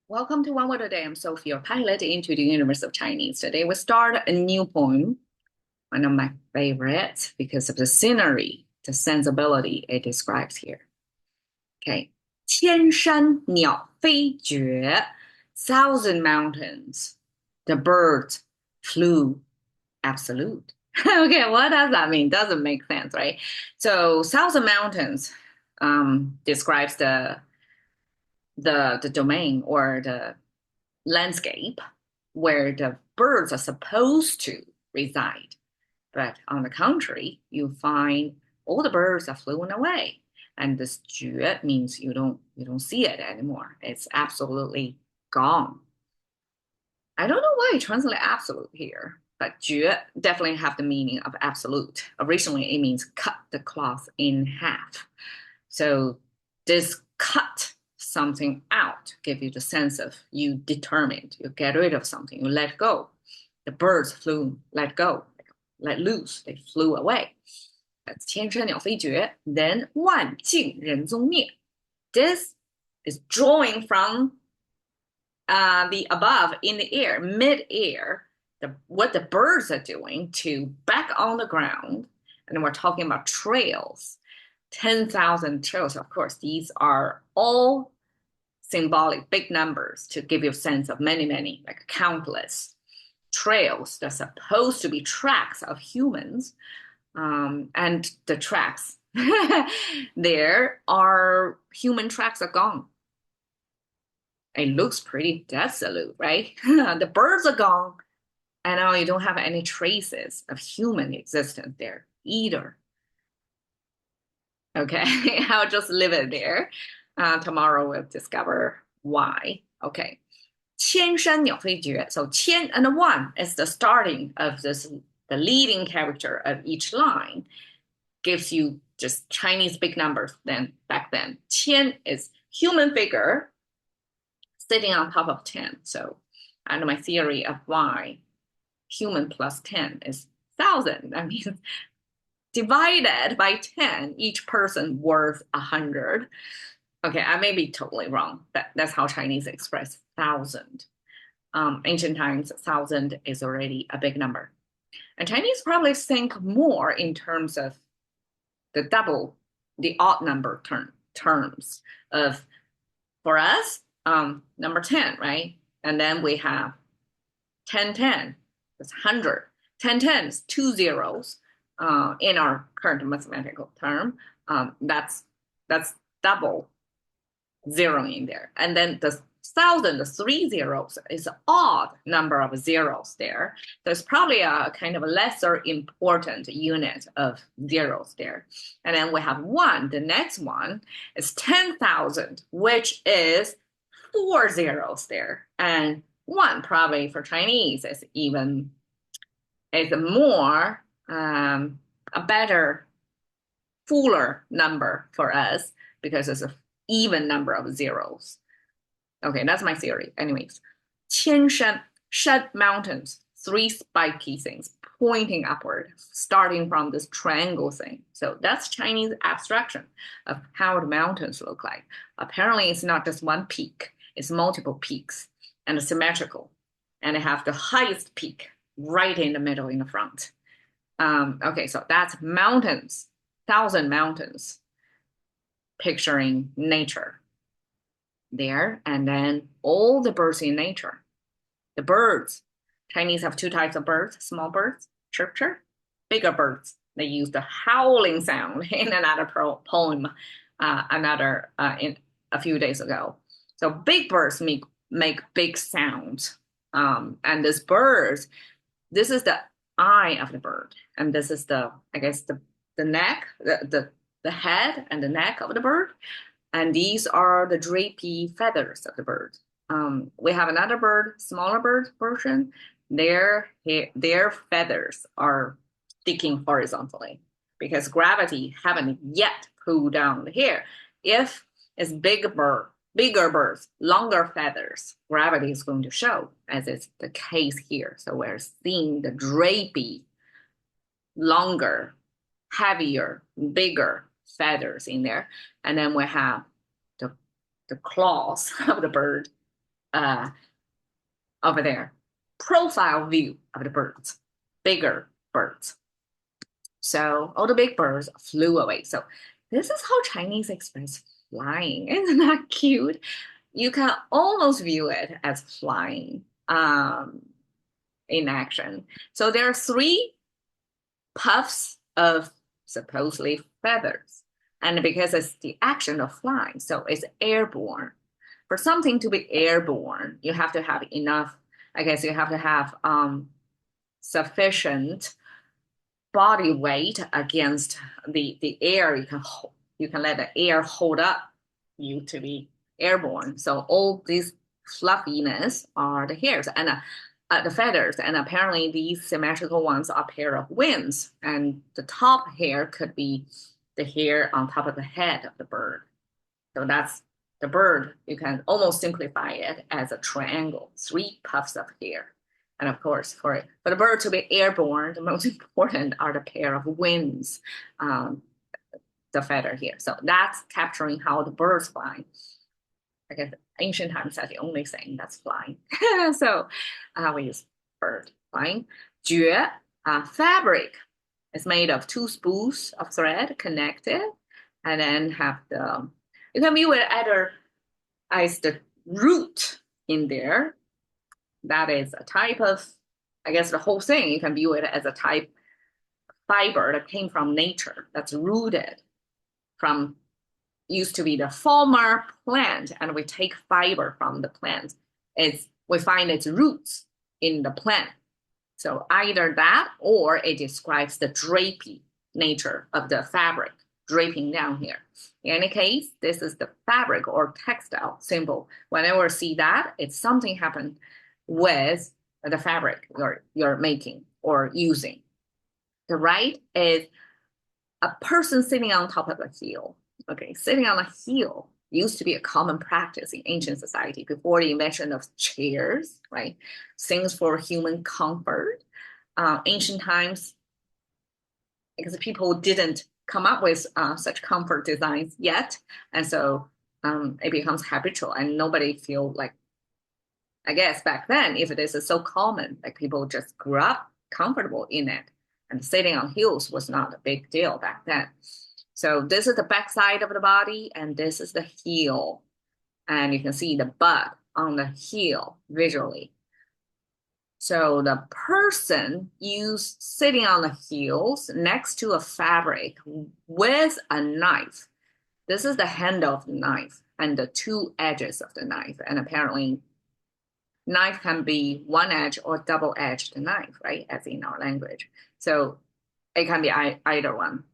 Welcome to One Word a Day. I'm Sophie, your pilot into the universe of Chinese. Today we start a new poem, one of my favorites because of the scenery, the sensibility it describes here. Okay. 千山鸟飞绝, thousand mountains, the birds flew absolute. Okay, what does that mean? Doesn't make sense, right? So thousand mountains describes the domain or the landscape where the birds are supposed to reside. But on the contrary, you find all the birds are flown away. And this 绝 means you don't see it anymore. It's absolutely gone. I don't know why I translate absolute here, but 绝 definitely have the meaning of absolute. Originally, it means cut the cloth in half. So this cut something out give you the sense of you determined, you get rid of something, you let go. The birds flew, let go, let loose, they flew away. That's 千山鸟飞绝. Then 万径人踪灭. This is drawing from the above in the air, mid-air, what the birds are doing to back on the ground. And we're talking about trails. 10,000 trails, of course, these are all symbolic, big numbers to give you a sense of many, many, like countless trails. They're supposed to be tracks of humans. And the tracks, there are human tracks are gone. It looks pretty desolate, right? The birds are gone, and now you don't have any traces of human existence there either. Okay, I'll just leave it there. Tomorrow we'll discover why. Okay. 千山鸟飞绝. So 千 and 1 is the starting of this, the leading character of each line. Gives you just Chinese big numbers then back then. 千 is human figure sitting on top of 10. So I know my theory of why human plus 10 is 1,000. That means divided by 10, each person worth 100. Okay, I may be totally wrong. That's how Chinese express 1,000. Ancient times, 1,000 is already a big number. And Chinese probably think more in terms of the double, the odd number terms of, for us, number 10, right? And then we have 1010, that's 100. 1010 is two zeros in our current mathematical term. That's double zero in there. And then the 1,000, the three zeros, is an odd number of zeros there. There's probably a kind of a lesser important unit of zeros there. And then we have one. The next one is 10,000, which is four zeros there. And one probably for Chinese is even is more a better, fuller number for us because it's an even number of zeros. Okay, that's my theory. Anyways, 千山, shan mountains, three spiky things pointing upward, starting from this triangle thing. So that's Chinese abstraction of how the mountains look like. Apparently, it's not just one peak, it's multiple peaks and symmetrical. And they have the highest peak right in the middle in the front. Okay, so that's mountains, 1,000 mountains, picturing nature there, and then all the birds in nature. The birds, Chinese have two types of birds, small birds, chirp chirp, bigger birds. They use the howling sound in another poem, in a few days ago. So big birds make big sounds. And this birds, this is the eye of the bird, and this is I guess the neck, the head and the neck of the bird. And these are the drapey feathers of the bird. We have another bird, smaller bird version. Their feathers are sticking horizontally because gravity haven't yet pulled down the hair. If it's bigger birds, longer feathers, gravity is going to show, as is the case here. So we're seeing the drapey, longer, heavier, bigger feathers in there. And then we have the claws of the bird over there. Profile view of the birds, bigger birds. So all the big birds flew away. So this is how Chinese express flying. Isn't that cute? You can almost view it as flying in action. So there are 3 puffs of supposedly feathers. And because it's the action of flying, so it's airborne. For something to be airborne, you have to have enough, I guess you have to have sufficient body weight against the air. You can let the air hold up you to be airborne. So all these fluffiness are the hairs and the feathers, and apparently these symmetrical ones are a pair of wings, and the top hair could be the hair on top of the head of the bird. So that's the bird. You can almost simplify it as a triangle, 3 puffs of hair. And of course, for the bird to be airborne, the most important are the pair of wings, the feather here. So that's capturing how the birds fly. I guess ancient times that's the only thing that's flying. So we use bird flying. 绝 fabric is made of 2 spools of thread connected, and then have you can view it either as the root in there. That is a type of, I guess the whole thing, you can view it as a type fiber that came from nature, that's rooted from, used to be the former plant, and we take fiber from the plant. We find its roots in the plant. So either that, or it describes the drapey nature of the fabric, draping down here. In any case, this is the fabric or textile symbol. Whenever you see that, it's something happened with the fabric you're making or using. The right is a person sitting on top of a hill. Okay, sitting on a hill used to be a common practice in ancient society before the invention of chairs, right? Things for human comfort. Ancient times, because people didn't come up with such comfort designs yet, and so it becomes habitual, and nobody feel like, I guess back then, if this is so common, like people just grew up comfortable in it, and sitting on hills was not a big deal back then. So this is the back side of the body, and this is the heel. And you can see the butt on the heel visually. So the person sitting on the heels next to a fabric with a knife. This is the handle of the knife and the 2 edges of the knife. And apparently knife can be 1 edge or double-edged knife, right? As in our language. So it can be either one.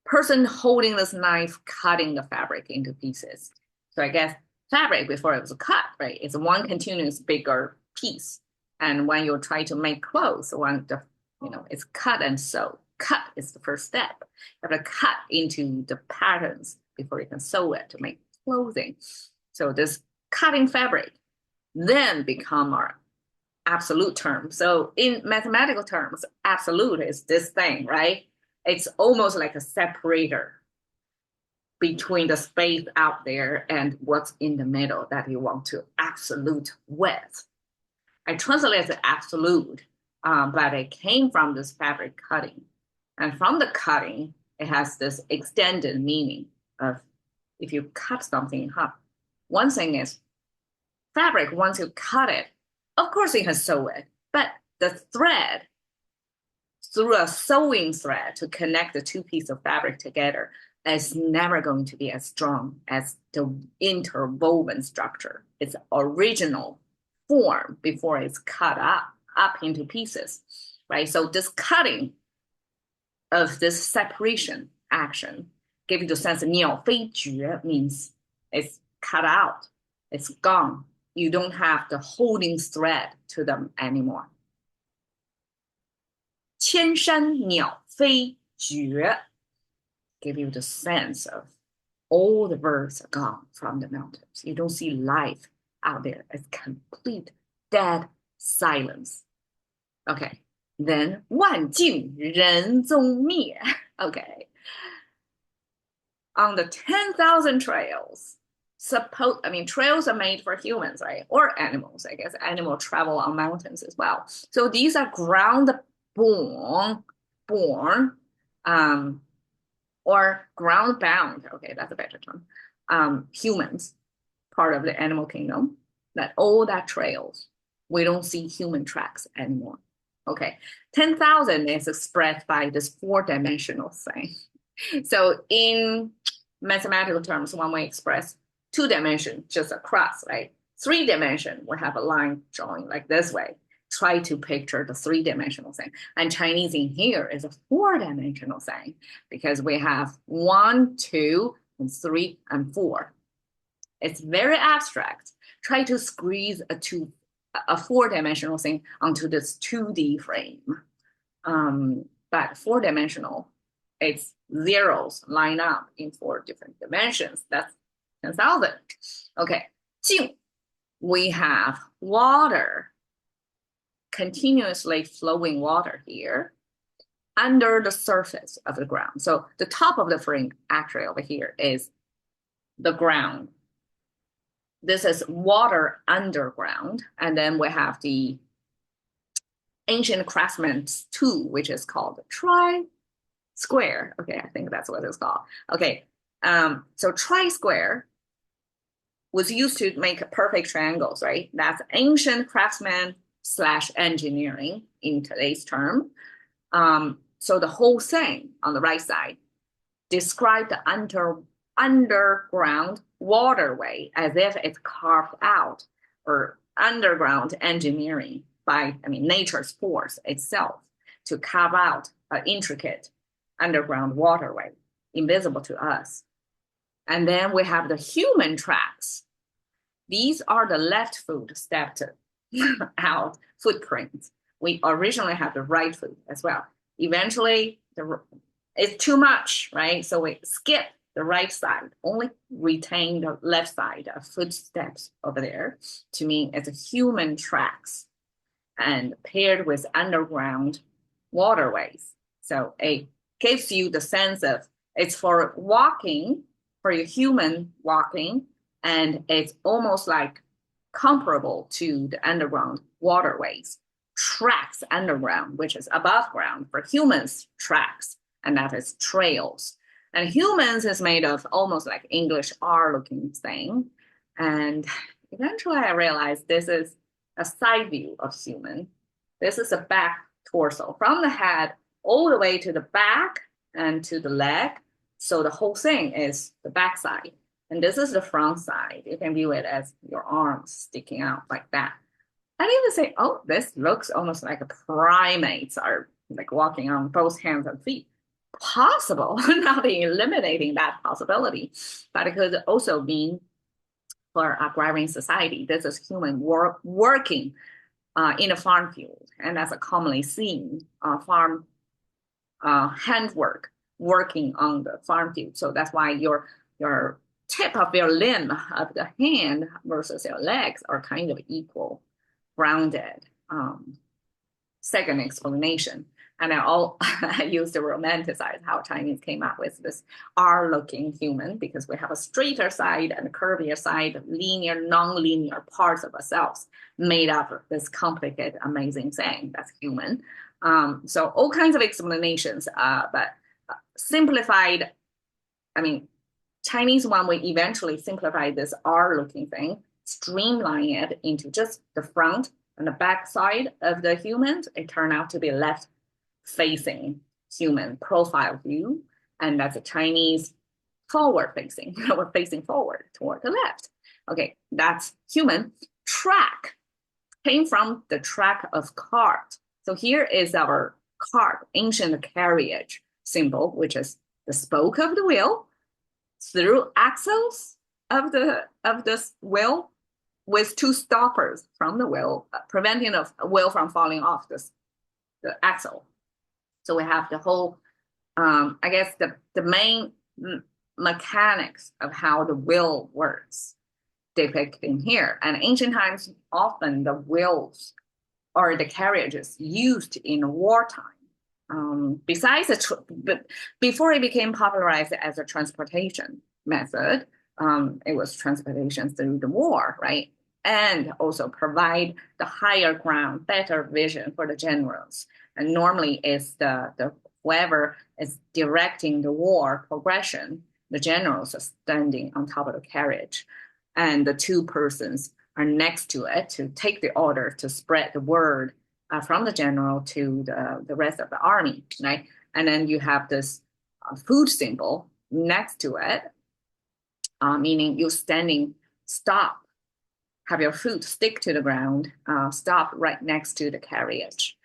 Person holding this knife, cutting the fabric into pieces. So I guess fabric before it was cut, right? It's one continuous bigger piece. And when you try to make clothes, it's cut and sew. Cut is the first step. You have to cut into the patterns before you can sew it to make clothing. So this cutting fabric then become our absolute term. So in mathematical terms, absolute is this thing, right? It's almost like a separator between the space out there and what's in the middle that you want to absolute with. I translate it absolute, but it came from this fabric cutting. And from the cutting, it has this extended meaning of if you cut something up. One thing is fabric, once you cut it, of course you can sew it, but the thread, through a sewing thread to connect the 2 pieces of fabric together, is never going to be as strong as the interwoven structure. Its original form before it's cut up into pieces, right? So this cutting of this separation action give you the sense of 鸟飞绝 means it's cut out, it's gone. You don't have the holding thread to them anymore. 千山鸟飞绝 give you the sense of all the birds are gone from the mountains. You don't see life out there. It's complete dead silence. Okay, then 万径人踪灭. Okay. On the 10,000 trails, trails are made for humans, right? Or animals, I guess. Animals travel on mountains as well. So these are born, or ground bound. Okay, that's a better term. Humans, part of the animal kingdom, that all that trails, we don't see human tracks anymore. Okay, 10,000 is expressed by this four-dimensional thing. So in mathematical terms, when we express two dimension, just a cross, right? 3-dimension, we have a line drawing like this way. Try to picture the 3-dimensional thing. And Chinese in here is a 4-dimensional thing because we have 1, 2, and 3, and 4. It's very abstract. Try to squeeze a 4-dimensional thing onto this 2D frame. But 4-dimensional, it's zeros line up in 4 different dimensions. That's 10,000. Okay, 静, we have water, continuously flowing water here under the surface of the ground. So the top of the frame actually over here is the ground. This is water underground. And then we have the ancient craftsman's tool, which is called tri-square. Okay, I think that's what it's called. Okay, so tri-square was used to make perfect triangles, right? That's ancient craftsman / engineering in today's term. So the whole thing on the right side describe the underground waterway as if it's carved out, or underground engineering by, nature's force itself to carve out an intricate underground waterway, invisible to us. And then we have the human tracks. These are the left foot stepped out footprints. We originally have the right foot as well. Eventually, it's too much, right? So we skip the right side, only retain the left side of footsteps over there to mean it's a human tracks and paired with underground waterways. So it gives you the sense of it's for walking, for your human walking, and it's almost like comparable to the underground waterways. Tracks underground, which is above ground, for humans, tracks, and that is trails. And humans is made of almost like English R looking thing. And eventually I realized this is a side view of human. This is a back torso from the head all the way to the back and to the leg. So the whole thing is the back side. And this is the front side. You can view it as your arms sticking out like that. I didn't even say, oh, this looks almost like a primates are like walking on both hands and feet. Possible, not eliminating that possibility, but it could also mean for agrarian society, this is human working in a farm field, and that's a commonly seen farm handwork working on the farm field. So that's why your tip of your limb of the hand versus your legs are kind of equal, rounded. Second explanation. And I used to romanticize how Chinese came up with this R-looking human because we have a straighter side and a curvier side, linear, non-linear parts of ourselves made up of this complicated, amazing thing that's human. So all kinds of explanations, but simplified, Chinese one, we eventually simplified this R-looking thing, streamline it into just the front and the back side of the humans. It turned out to be left-facing human profile view, and that's a Chinese forward-facing. We're facing forward toward the left. Okay, that's human. Track came from the track of cart. So here is our cart, ancient carriage symbol, which is the spoke of the wheel through axles of this wheel with 2 stoppers from the wheel, preventing the wheel from falling off the axle. So we have the whole, I guess the main mechanics of how the wheel works depicted here. And ancient times, often the wheels or the carriages used in wartime. Besides, before it became popularized as a transportation method, it was transportation through the war, right? And also provide the higher ground, better vision for the generals. And normally it's the whoever is directing the war progression, the generals are standing on top of the carriage, and the two persons are next to it to take the order to spread the word from the general to the rest of the army, right? And then you have this food symbol next to it, meaning you're standing, stop, have your foot stick to the ground, stop right next to the carriage.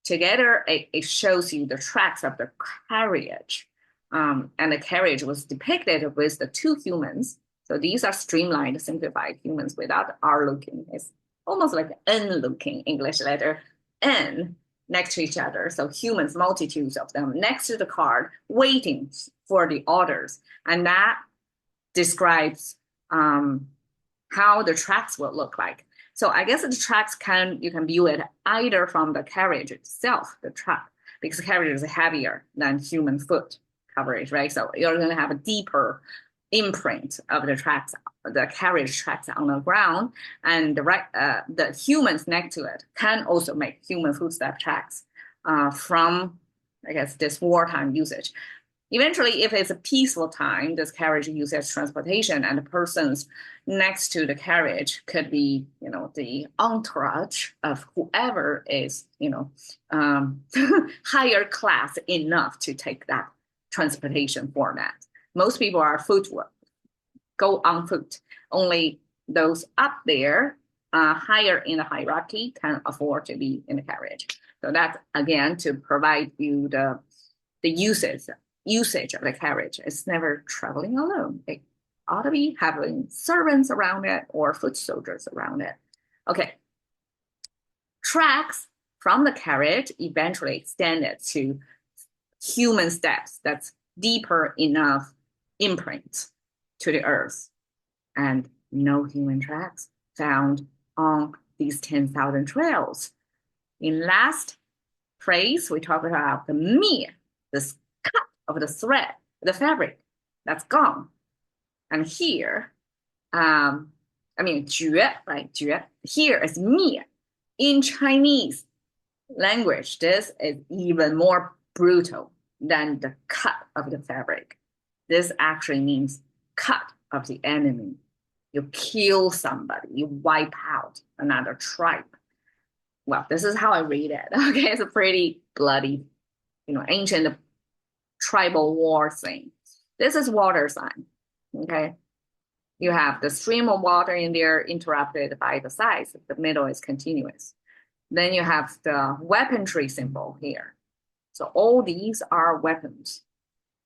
Together, it shows you the tracks of the carriage. And the carriage was depicted with the two humans. So these are streamlined, simplified humans without R looking. It's almost like an N looking English letter, N, next to each other. So humans, multitudes of them, next to the card, waiting for the orders. And that describes how the tracks will look like. So I guess the tracks you can view it either from the carriage itself, the track, because the carriage is heavier than human foot coverage, right? So you're going to have a deeper imprint of the tracks, the carriage tracks on the ground, and the humans next to it can also make human footstep tracks from, I guess, this wartime usage. Eventually, if it's a peaceful time, this carriage uses transportation, and the persons next to the carriage could be, the entourage of whoever is, higher class enough to take that transportation format. Most people are go on foot. Only those up there, higher in the hierarchy, can afford to be in the carriage. So that's, again, to provide you the usage of the carriage. It's never traveling alone. It ought to be having servants around it or foot soldiers around it. Okay. Tracks from the carriage eventually extended to human steps that's deeper enough imprint to the earth. And no human tracks found on these 10,000 trails. In last phrase, we talk about the me, this cut of the thread, the fabric, that's gone. And here, jue, right? Jue. Here is me. In Chinese language, this is even more brutal than the cut of the fabric. This actually means cut of the enemy. You kill somebody, you wipe out another tribe. Well, this is how I read it. Okay, it's a pretty bloody, ancient tribal war thing. This is water sign. Okay, you have the stream of water in there interrupted by the sides. The middle is continuous. Then you have the weaponry symbol here. So all these are weapons.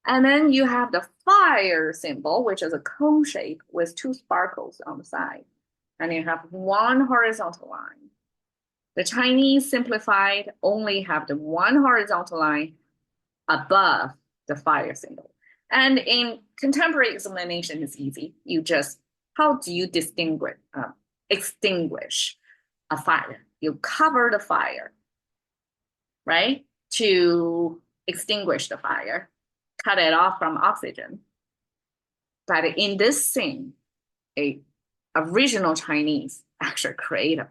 And then you have the fire symbol, which is a cone shape with two sparkles on the side. And you have one horizontal line. The Chinese simplified only have the one horizontal line above the fire symbol. And in contemporary explanation, it's easy. How do you extinguish a fire? You cover the fire, right? To extinguish the fire, cut it off from oxygen. But in this thing, original Chinese actually created.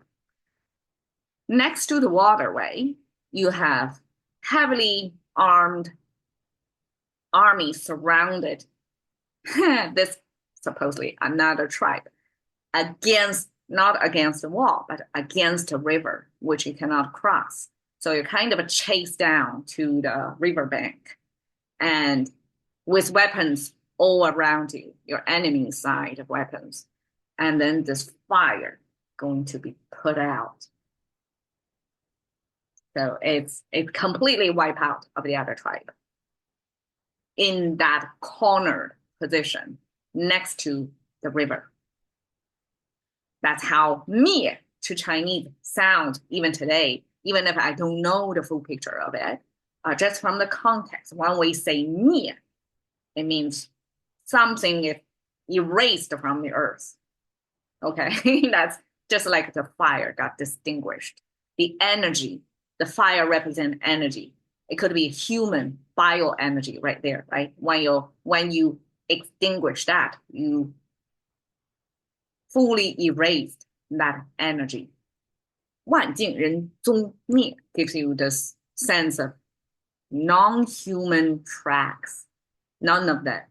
Next to the waterway, you have heavily armed army surrounded this supposedly another tribe not against the wall, but against a river, which you cannot cross. So you're kind of chased down to the riverbank, and with weapons all around you, your enemy's side of weapons, and then this fire going to be put out. So it's completely wipe out of the other tribe in that cornered position next to the river. That's how me to Chinese sound even today, even if I don't know the full picture of it. Just from the context, when we say me, it means something is erased from the earth. Okay, that's just like the fire got distinguished. The energy, the fire represents energy. It could be human bioenergy right there, right? When you extinguish that. You fully erased that energy. 万径人踪灭 gives you this sense of non-human tracks. None of that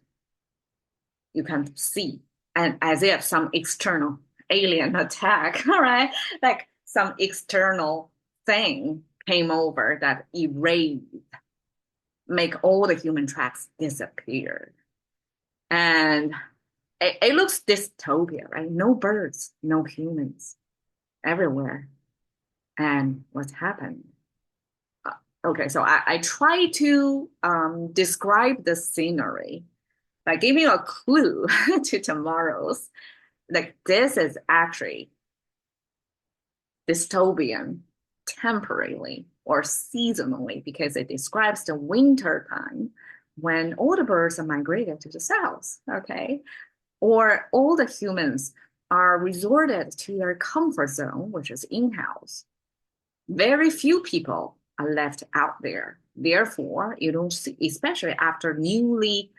you can see. And as if some external alien attack, all right? Like some external thing came over that erased, make all the human tracks disappear. And it looks dystopia, right? No birds, no humans everywhere. And what's happened? Okay, so I try to describe the scenery by giving a clue to tomorrow's. Like this is actually dystopian temporarily or seasonally because it describes the winter time when all the birds are migrated to the south, okay? Or all the humans are resorted to their comfort zone, which is in-house. Very few people are left out there. Therefore, you don't see, especially after newly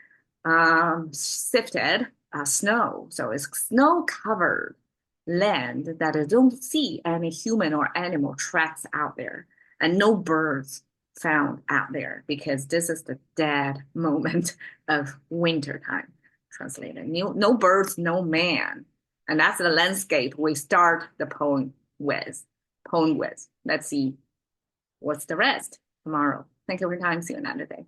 sifted snow. So it's snow-covered land that I don't see any human or animal tracks out there, and no birds found out there because this is the dead moment of winter time. Translated, no birds, no man, and that's the landscape we start the poem with. Let's see what's the rest tomorrow. Thank you for your time. See you another day.